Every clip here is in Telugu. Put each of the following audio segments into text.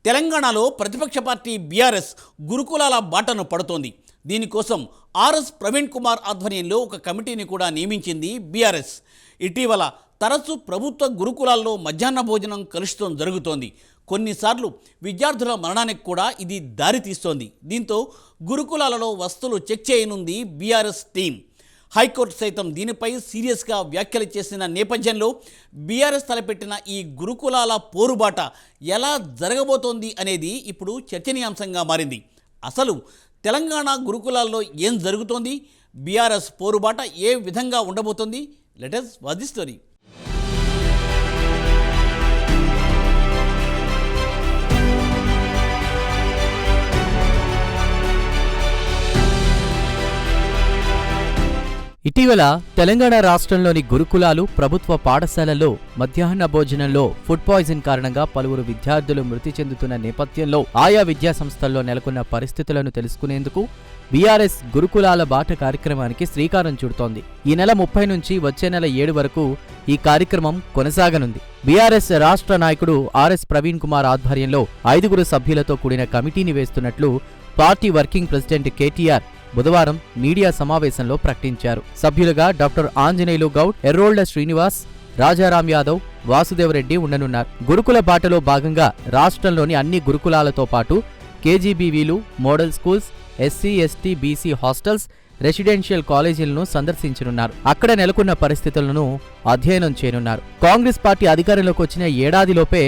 తెలంగాణలో ప్రతిపక్ష పార్టీ బీఆర్ఎస్ గురుకులాల బాటను పడుతోంది. దీనికోసం ఆర్ఎస్ ప్రవీణ్ కుమార్ ఆధ్వర్యంలో ఒక కమిటీని కూడా నియమించింది బీఆర్ఎస్. ఇటీవల తరచూ ప్రభుత్వ గురుకులాల్లో మధ్యాహ్న భోజనం కలుషితం జరుగుతోంది. కొన్నిసార్లు విద్యార్థుల మరణానికి కూడా ఇది దారితీస్తోంది. దీంతో గురుకులాలలో వస్తువులు చెక్ చేయనుంది బీఆర్ఎస్ టీం. హైకోర్టు సైతం దీనిపై సీరియస్గా వ్యాఖ్యలు చేసిన నేపథ్యంలో బీఆర్ఎస్ తలపెట్టిన ఈ గురుకులాల పోరుబాట ఎలా జరగబోతోంది అనేది ఇప్పుడు చర్చనీయాంశంగా మారింది. అసలు తెలంగాణ గురుకులాల్లో ఏం జరుగుతోంది? బీఆర్ఎస్ పోరుబాట ఏ విధంగా ఉండబోతోంది? Let us watch the story. ఇటీవల తెలంగాణ రాష్ట్రంలోని గురుకులాలు, ప్రభుత్వ పాఠశాలల్లో మధ్యాహ్న భోజనంలో ఫుడ్ పాయిజన్ కారణంగా పలువురు విద్యార్థులు మృతి చెందుతున్న నేపథ్యంలో ఆయా విద్యా సంస్థల్లో నెలకొన్న పరిస్థితులను తెలుసుకునేందుకు బీఆర్ఎస్ గురుకులాల బాట కార్యక్రమానికి శ్రీకారం చుడుతోంది. ఈ నెల 30 నుంచి వచ్చే నెల 7 వరకు ఈ కార్యక్రమం కొనసాగనుంది. బీఆర్ఎస్ రాష్ట్ర నాయకుడు ఆర్ఎస్ ప్రవీణ్ కుమార్ ఆధ్వర్యంలో 5 సభ్యులతో కూడిన కమిటీని వేస్తున్నట్లు పార్టీ వర్కింగ్ ప్రెసిడెంట్ కేటీఆర్ బుధవారం మీడియా సమావేశంలో ప్రకటించారు. సభ్యులుగా డాక్టర్ ఆంజనేయులు గౌడ్, ఎర్రోళ్ల శ్రీనివాస్, రాజారాం యాదవ్, వాసుదేవరెడ్డి ఉండనున్నారు. గురుకుల బాటలో భాగంగా రాష్ట్రంలోని అన్ని గురుకులాలతో పాటు కేజీబీవీలు, model schools, SC, ST, BC hostels, residential కాలేజీలను సందర్శించనున్నారు. అక్కడ నెలకొన్న పరిస్థితులను అధ్యయనం చేయనున్నారు. కాంగ్రెస్ పార్టీ అధికారంలోకి వచ్చిన ఏడాదిలోపే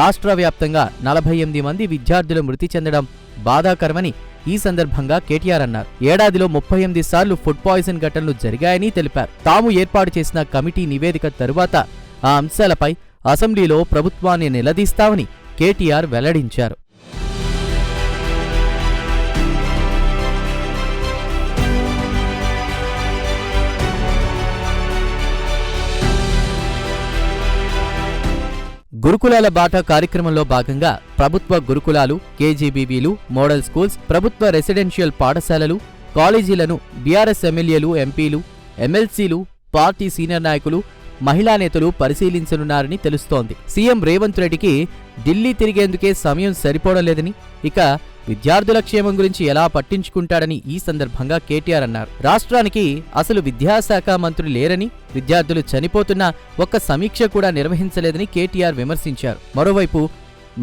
రాష్ట్ర వ్యాప్తంగా 48 మంది విద్యార్థులు మృతి చెందడం బాధాకరమని ఈ సందర్భంగా కేటీఆర్ అన్నారు. ఏడాదిలో 38 సార్లు ఫుడ్ పాయిజన్ ఘటనలు జరిగాయని తెలిపారు. తాము ఏర్పాటు చేసిన కమిటీ నివేదిక తరువాత ఆ అంశాలపై అసెంబ్లీలో ప్రభుత్వాన్ని నిలదీస్తామని కేటీఆర్ వెల్లడించారు. గురుకులాల బాట కార్యక్రమంలో భాగంగా ప్రభుత్వ గురుకులాలు, కేజీబీవీలు, మోడల్ స్కూల్స్, ప్రభుత్వ రెసిడెన్షియల్ పాఠశాలలు, కాలేజీలను బీఆర్ఎస్ ఎమ్మెల్యేలు, ఎంపీలు, ఎమ్మెల్సీలు, పార్టీ సీనియర్ నాయకులు, మహిళా నేతలు పరిశీలించనున్నారని తెలుస్తోంది. సీఎం రేవంత్ రెడ్డికి ఢిల్లీ తిరిగేందుకే సమయం సరిపోవడం లేదని, ఇక విద్యార్థుల క్షేమం గురించి ఎలా పట్టించుకుంటాడని ఈ సందర్భంగా కేటీఆర్ అన్నారు. రాష్ట్రానికి అసలు విద్యాశాఖ మంత్రి లేరని, విద్యార్థులు చనిపోతున్నా ఒక్క సమీక్ష కూడా నిర్వహించలేదని కేటీఆర్ విమర్శించారు. మరోవైపు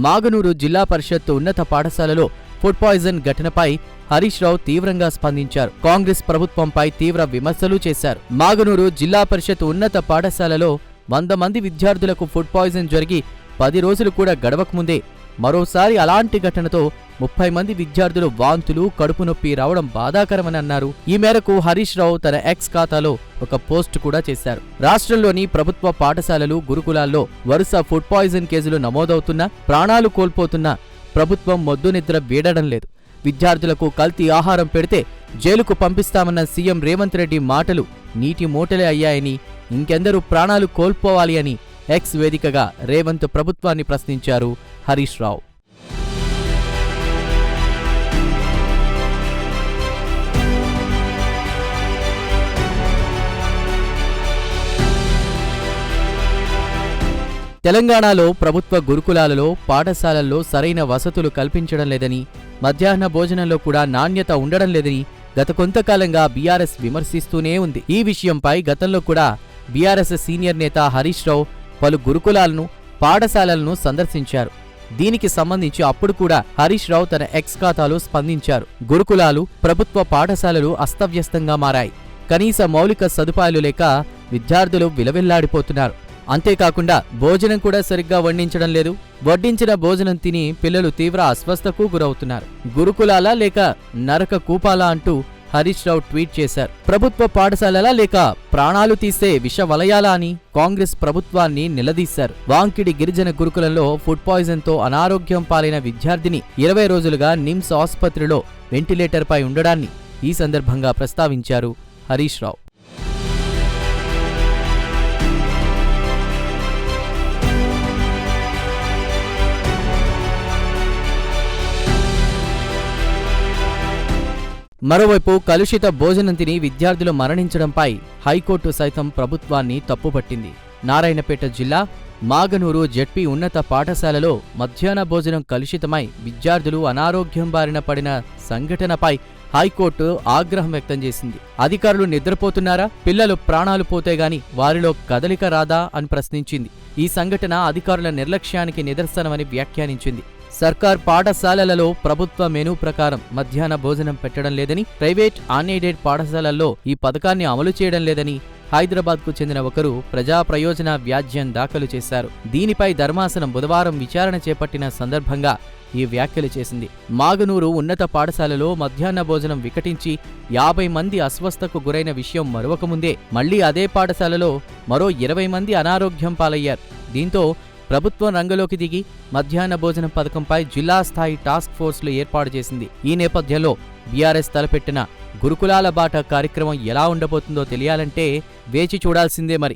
మాగనూరు జిల్లా పరిషత్ ఉన్నత పాఠశాలలో ఫుడ్ పాయిజన్ ఘటనపై హరీష్ రావు తీవ్రంగా స్పందించారు. కాంగ్రెస్ ప్రభుత్వంపై తీవ్ర విమర్శలు చేశారు. మాగనూరు జిల్లా పరిషత్ ఉన్నత పాఠశాలలో 100 మంది విద్యార్థులకు ఫుడ్ పాయిజన్ జరిగి 10 రోజులు కూడా గడవకముందే మరోసారి అలాంటి ఘటనతో 30 మంది విద్యార్థులు వాంతులు, కడుపు నొప్పి రావడం బాధాకరమని అన్నారు. ఈ మేరకు హరీష్ రావు తన ఎక్స్ ఖాతాలో ఒక పోస్ట్ కూడా చేశారు. రాష్ట్రంలోని ప్రభుత్వ పాఠశాలలు, గురుకులాల్లో వరుస ఫుడ్ పాయిజన్ కేసులు నమోదవుతున్నా, ప్రాణాలు కోల్పోతున్నా ప్రభుత్వం మొద్దు నిద్ర వీడడం లేదు. విద్యార్థులకు కల్తీ ఆహారం పెడితే జైలుకు పంపిస్తామన్న సీఎం రేవంత్ రెడ్డి మాటలు నీటి మూటలే అయ్యాయని, ఇంకెందరూ ప్రాణాలు కోల్పోవాలి అని ఎక్స్ వేదికగా రేవంత్ ప్రభుత్వాన్ని ప్రశ్నించారు హరీష్ రావు. తెలంగాణలో ప్రభుత్వ గురుకులాలలో, పాఠశాలల్లో సరైన వసతులు కల్పించడం లేదని, మధ్యాహ్న భోజనంలో కూడా నాణ్యత ఉండడం లేదని గత కొంతకాలంగా బీఆర్ఎస్ విమర్శిస్తూనే ఉంది. ఈ విషయంపై గతంలో కూడా బీఆర్ఎస్ సీనియర్ నేత హరీష్ రావు పలు గురుకులాలను, పాఠశాలలను సందర్శించారు. దీనికి సంబంధించి అప్పుడు కూడా హరీష్ రావు తన ఎక్స్ ఖాతాలో స్పందించారు. గురుకులాలు, ప్రభుత్వ పాఠశాలలు అస్తవ్యస్తంగా మారాయి. కనీస మౌలిక సదుపాయాలు లేక విద్యార్థులు విలవిల్లాడిపోతున్నారు. అంతేకాకుండా భోజనం కూడా సరిగ్గా వడ్డించడం లేదు. వడ్డించిన భోజనం తిని పిల్లలు తీవ్ర అస్వస్థకు గురవుతున్నారు. గురుకులాలా లేక నరక కూపాలా అంటూ హరీష్ రావు ట్వీట్ చేశారు. ప్రభుత్వ పాఠశాలలా లేక ప్రాణాలు తీసే విష వలయాలా అని కాంగ్రెస్ ప్రభుత్వాన్ని నిలదీశారు. వాంకిడి గిరిజన గురుకులంలో ఫుడ్ పాయిజన్ తో అనారోగ్యం పాలైన విద్యార్థిని 20 రోజులుగా నిమ్స్ ఆసుపత్రిలో వెంటిలేటర్పై ఉండడాన్ని ఈ సందర్భంగా ప్రస్తావించారు హరీష్ రావు. మరోవైపు కలుషిత భోజనం తిని విద్యార్థులు మరణించడంపై హైకోర్టు సైతం ప్రభుత్వాన్ని తప్పుపట్టింది. నారాయణపేట జిల్లా మాగనూరు జెడ్పీ ఉన్నత పాఠశాలలో మధ్యాహ్న భోజనం కలుషితమై విద్యార్థులు అనారోగ్యం బారిన పడిన సంఘటనపై హైకోర్టు ఆగ్రహం వ్యక్తం చేసింది. అధికారులు నిద్రపోతున్నారా? పిల్లలు ప్రాణాలు పోతే గాని వారిలో కదలిక రాదా అని ప్రశ్నించింది. ఈ సంఘటన అధికారుల నిర్లక్ష్యానికి నిదర్శనమని వ్యాఖ్యానించింది. సర్కార్ పాఠశాలలలో ప్రభుత్వ మెనూ ప్రకారం మధ్యాహ్న భోజనం పెట్టడం లేదని, ప్రైవేట్ అన్ఎయిడెడ్ పాఠశాలల్లో ఈ పథకాన్ని అమలు చేయడం లేదని హైదరాబాద్కు చెందిన ఒకరు ప్రజా ప్రయోజన వ్యాజ్యం దాఖలు చేశారు. దీనిపై ధర్మాసనం బుధవారం విచారణ చేపట్టిన సందర్భంగా ఈ వ్యాఖ్యలు చేసింది. మాగనూరు ఉన్నత పాఠశాలలో మధ్యాహ్న భోజనం వికటించి 50 మంది అస్వస్థకు గురైన విషయం మరొకముందే మళ్లీ అదే పాఠశాలలో మరో 20 మంది అనారోగ్యం పాలయ్యారు. దీంతో ప్రభుత్వం రంగంలోకి దిగి మధ్యాహ్న భోజనం పథకంపై జిల్లా స్థాయి టాస్క్ ఫోర్సులు ఏర్పాటు చేసింది. ఈ నేపథ్యంలో బీఆర్ఎస్ తలపెట్టిన గురుకులాల బాట కార్యక్రమం ఎలా ఉండబోతుందో తెలియాలంటే వేచి చూడాల్సిందే మరి.